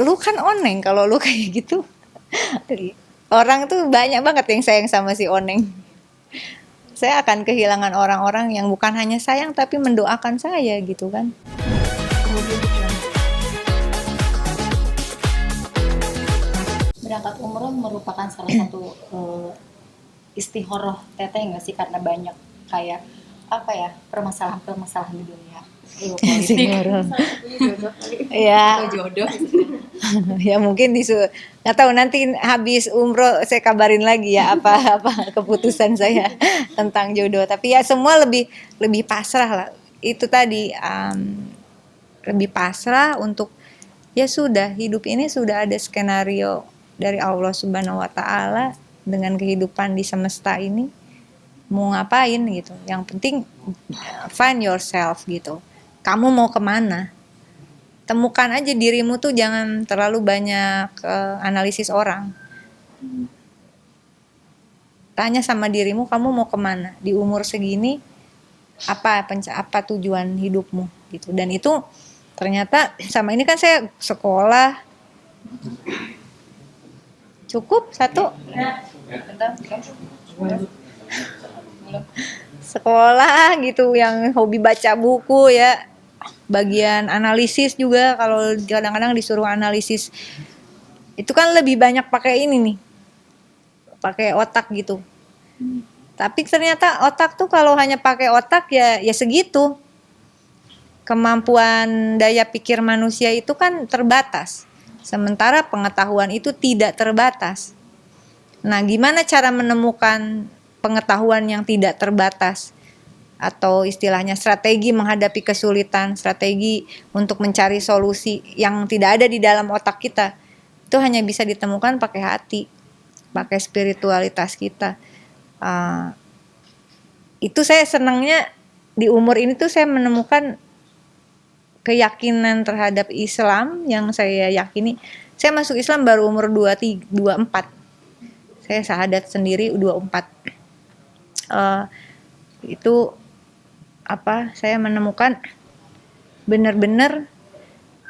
lu kan Oneng, kalau lu kayak gitu orang tuh banyak banget yang sayang sama si Oneng. Saya akan kehilangan orang-orang yang bukan hanya sayang tapi mendoakan saya gitu kan. Berangkat umroh merupakan salah satu istihoroh teteh nggak sih, karena banyak kayak apa ya, permasalahan-permasalahan di dunia politik. Ya, Atau jodoh ya mungkin nggak tahu, nanti habis umroh saya kabarin lagi ya apa keputusan saya tentang jodoh. Tapi ya semua lebih pasrah lah. Itu tadi lebih pasrah untuk ya sudah, hidup ini sudah ada skenario dari Allah Subhanahu wa taala dengan kehidupan di semesta ini. Mau ngapain gitu. Yang penting find yourself gitu. Kamu mau kemana? Temukan aja dirimu tuh, jangan terlalu banyak analisis orang. Tanya sama dirimu, kamu mau kemana? Di umur segini, apa tujuan hidupmu gitu. Dan itu ternyata sama ini kan saya sekolah. Cukup satu? Sekolah gitu, yang hobi baca buku ya. Bagian analisis juga, kalau kadang-kadang disuruh analisis itu kan lebih banyak pakai ini nih, pakai otak gitu. Tapi ternyata otak tuh kalau hanya pakai otak ya segitu. Kemampuan daya pikir manusia itu kan terbatas. Sementara pengetahuan itu tidak terbatas. Nah, gimana cara menemukan pengetahuan yang tidak terbatas? Atau istilahnya strategi menghadapi kesulitan, strategi untuk mencari solusi yang tidak ada di dalam otak kita. Itu hanya bisa ditemukan pakai hati, pakai spiritualitas kita. Itu saya senangnya di umur ini tuh saya menemukan keyakinan terhadap Islam yang saya yakini. Saya masuk Islam baru umur 24. Saya syahadat sendiri 24. Itu saya menemukan benar-benar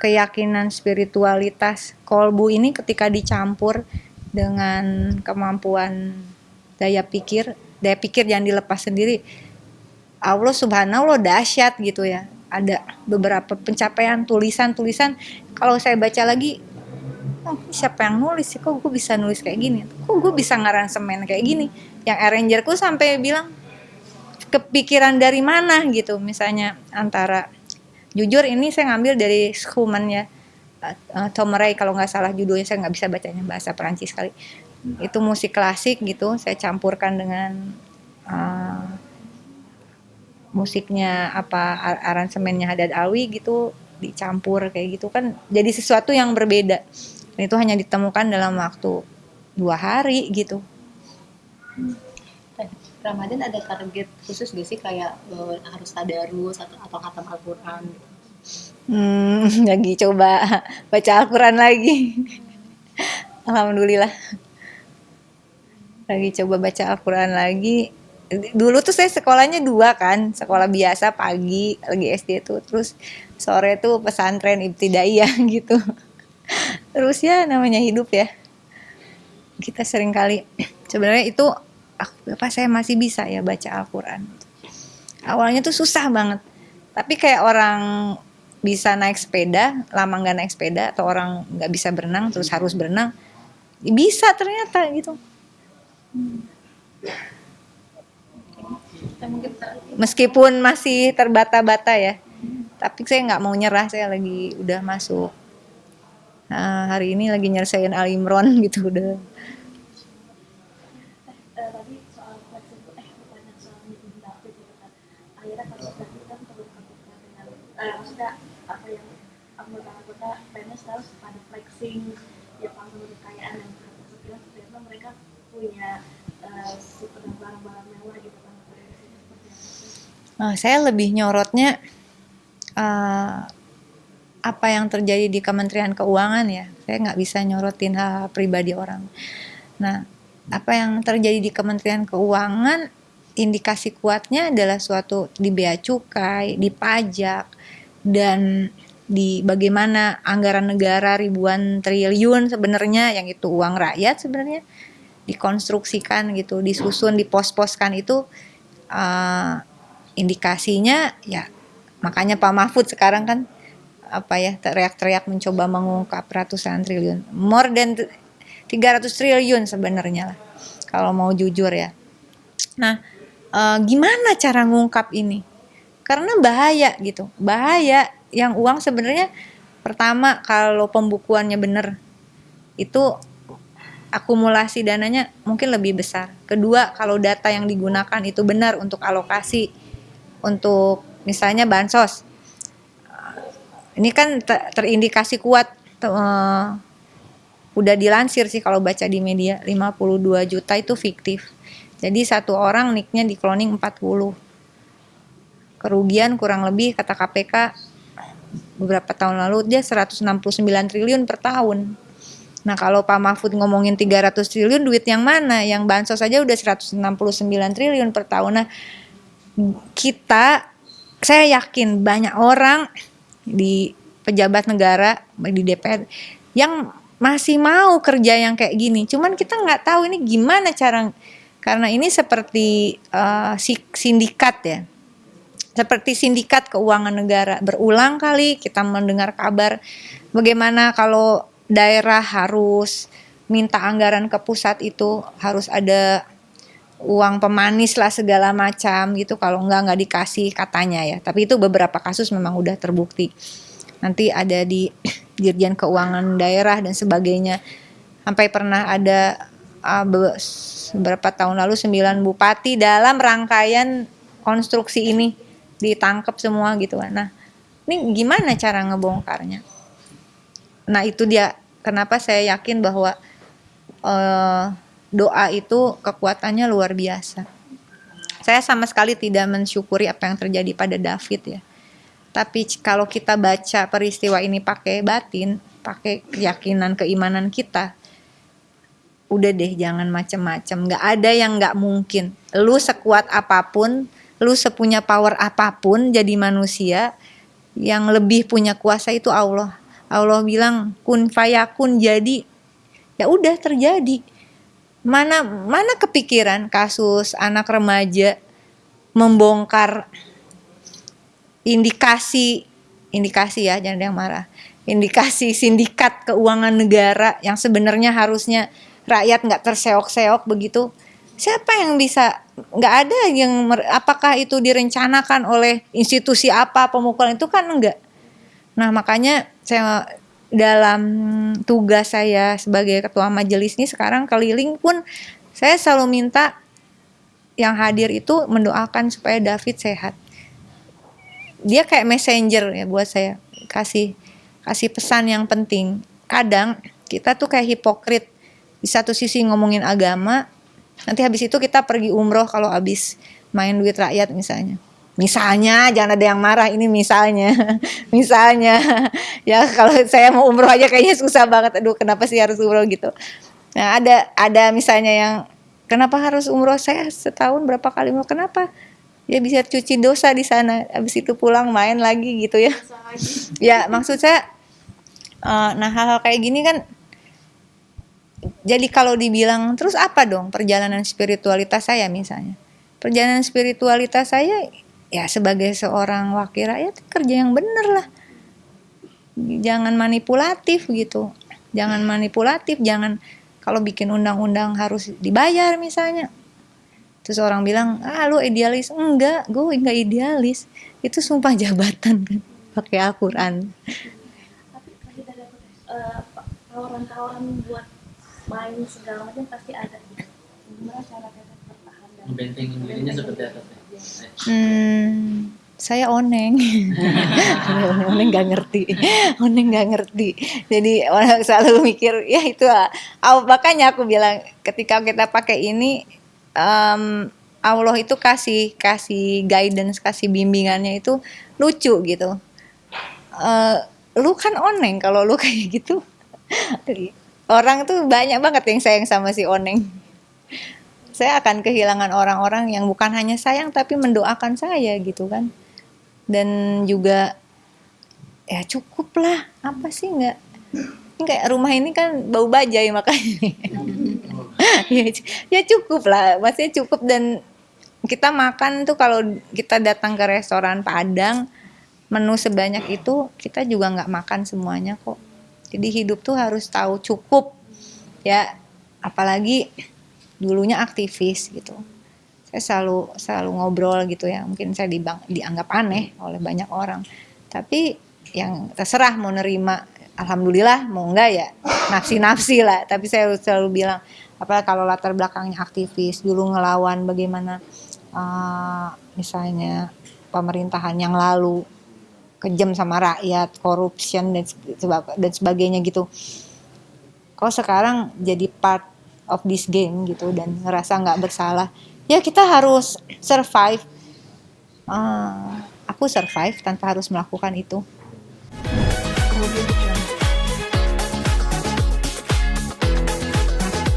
keyakinan spiritualitas kolbu ini ketika dicampur dengan kemampuan daya pikir jangan dilepas sendiri. Allah Subhanahu wa dahsyat gitu ya. Ada beberapa pencapaian tulisan kalau saya baca lagi, siapa yang nulis sih, kok gue bisa nulis kayak gini, kok gue bisa ngaransemen kayak gini. Yang arrangerku sampai bilang, kepikiran dari mana gitu. Misalnya antara, jujur ini saya ngambil dari Schumann ya, Tom Ray kalau nggak salah judulnya, saya nggak bisa bacanya bahasa Perancis kali. Itu musik klasik gitu, saya campurkan dengan musiknya aransemennya Haddad Alwi gitu, dicampur kayak gitu kan, jadi sesuatu yang berbeda. Dan itu hanya ditemukan dalam waktu 2 hari gitu. Ramadan ada target khusus gak sih, kayak harus tadarus atau khatam Al-Quran? Lagi coba baca Al-Quran lagi. Alhamdulillah. Lagi coba baca Al-Quran lagi. Dulu tuh saya sekolahnya 2 kan, sekolah biasa pagi lagi SD tuh, terus sore tuh pesantren ibtidaiyah gitu. Terus ya namanya hidup ya, kita sering kali sebenarnya itu saya masih bisa ya baca Al-Quran. Awalnya tuh susah banget, tapi kayak orang bisa naik sepeda lama nggak naik sepeda, atau orang nggak bisa berenang terus harus berenang, bisa ternyata gitu. Meskipun masih terbata-bata ya, tapi saya nggak mau nyerah. Saya lagi udah masuk hari ini lagi nyelesain Al Imron gitu udah. Tadi soal pertanyaan soal Ibu David gitu kan, akhirnya kalau David kan terluka-luka dengan maksudnya apa yang anggota PNS harus pada flexing ya, panggung kekayaan yang terbilang ternyata mereka punya barang-barang mewah gitu kan. Saya lebih nyorotnya apa yang terjadi di Kementerian Keuangan ya. Saya nggak bisa nyorotin hal pribadi orang. Nah, apa yang terjadi di Kementerian Keuangan, indikasi kuatnya adalah suatu di bea cukai, di pajak, dan di bagaimana anggaran negara ribuan triliun sebenarnya yang itu uang rakyat sebenarnya dikonstruksikan gitu, disusun, dipos-poskan itu indikasinya ya makanya Pak Mahfud sekarang kan apa ya teriak-teriak mencoba mengungkap ratusan triliun, more than 300 triliun sebenarnya lah kalau mau jujur ya. Nah, gimana cara ngungkap ini? Karena bahaya gitu, bahaya yang uang sebenarnya pertama kalau pembukuannya benar itu akumulasi dananya mungkin lebih besar. Kedua, kalau data yang digunakan itu benar untuk alokasi untuk misalnya bansos. Ini kan terindikasi kuat udah dilansir sih kalau baca di media 52 juta itu fiktif. Jadi satu orang nicknya di cloning 40. Kerugian kurang lebih kata KPK beberapa tahun lalu dia 169 triliun per tahun. Nah kalau Pak Mahfud ngomongin 300 triliun duit yang mana? Yang bansos saja udah 169 triliun per tahun. Nah saya yakin banyak orang di pejabat negara, di DPR yang masih mau kerja yang kayak gini. Cuman kita nggak tahu ini gimana cara, karena ini seperti sindikat ya. Seperti sindikat keuangan negara. Berulang kali kita mendengar kabar bagaimana kalau daerah harus minta anggaran ke pusat itu harus ada uang pemanis lah segala macam gitu, kalau nggak dikasih katanya ya. Tapi itu beberapa kasus memang udah terbukti. Nanti ada di Dirjen Keuangan Daerah dan sebagainya. Sampai pernah ada beberapa tahun lalu 9 bupati dalam rangkaian konstruksi ini ditangkap semua gitu kan. Nah, ini gimana cara ngebongkarnya? Nah, itu dia kenapa saya yakin bahwa doa itu kekuatannya luar biasa. Saya sama sekali tidak mensyukuri apa yang terjadi pada David ya. Tapi kalau kita baca peristiwa ini pakai batin, pakai keyakinan, keimanan kita, udah deh jangan macem-macem. Gak ada yang gak mungkin. Lu sekuat apapun, lu sepunya power apapun jadi manusia, yang lebih punya kuasa itu Allah. Allah bilang kun fayakun, jadi ya udah terjadi. Mana kepikiran kasus anak remaja membongkar indikasi ya, jangan ada yang marah. Indikasi sindikat keuangan negara yang sebenarnya harusnya rakyat nggak terseok-seok begitu. Siapa yang bisa? Nggak ada yang apakah itu direncanakan oleh institusi apa pemukulan itu kan enggak. Nah makanya saya dalam tugas saya sebagai ketua majelis ini sekarang keliling pun saya selalu minta yang hadir itu mendoakan supaya David sehat. Dia kayak messenger ya buat saya, kasih pesan yang penting. Kadang kita tuh kayak hipokrit, di satu sisi ngomongin agama, nanti habis itu kita pergi umroh kalau habis main duit rakyat misalnya, jangan ada yang marah, ini misalnya ya kalau saya mau umroh aja kayaknya susah banget, aduh kenapa sih harus umroh gitu. Nah ada misalnya yang kenapa harus umroh, saya setahun berapa kali umroh, kenapa? Ya bisa cuci dosa di sana, habis itu pulang main lagi gitu ya. Ya maksud saya, nah hal-hal kayak gini kan, jadi kalau dibilang terus apa dong perjalanan spiritualitas saya misalnya, perjalanan spiritualitas saya ya sebagai seorang wakil rakyat kerja yang bener lah, jangan manipulatif gitu, jangan kalau bikin undang-undang harus dibayar misalnya. Terus orang bilang, lu idealis. Enggak, gue enggak idealis. Itu sumpah jabatan kan, pakai Al-Quran. Tapi pasti ada tawaran-tawaran buat main segala macam pasti ada gitu. Gimana cara kita bertahan dan membentengin dirinya seperti apa? Saya oneng. Oneng nggak ngerti. Jadi orang selalu mikir, ya itu lah. Makanya aku bilang ketika kita pakai ini, Allah itu kasih guidance, kasih bimbingannya itu lucu gitu. Lu kan oneng kalau lu kayak gitu. Orang tuh banyak banget yang sayang sama si oneng. Saya akan kehilangan orang-orang yang bukan hanya sayang tapi mendoakan saya gitu kan. Dan juga ya cukup lah, apa sih nggak, ini kayak rumah ini kan bau bajai makanya. ya, ya cukup lah, maksudnya cukup. Dan kita makan tuh kalau kita datang ke restoran Padang, menu sebanyak itu kita juga nggak makan semuanya kok. Jadi hidup tuh harus tahu cukup ya, apalagi dulunya aktivis gitu. Saya selalu ngobrol gitu ya, mungkin saya dianggap aneh oleh banyak orang, tapi yang terserah mau nerima, alhamdulillah, mau enggak ya nafsi lah. Tapi saya selalu bilang, apalagi kalau latar belakangnya aktivis, dulu ngelawan bagaimana misalnya pemerintahan yang lalu kejam sama rakyat, corruption dan sebagainya gitu. Kalau sekarang jadi part of this game gitu dan ngerasa nggak bersalah, ya kita harus survive. Aku survive tanpa harus melakukan itu.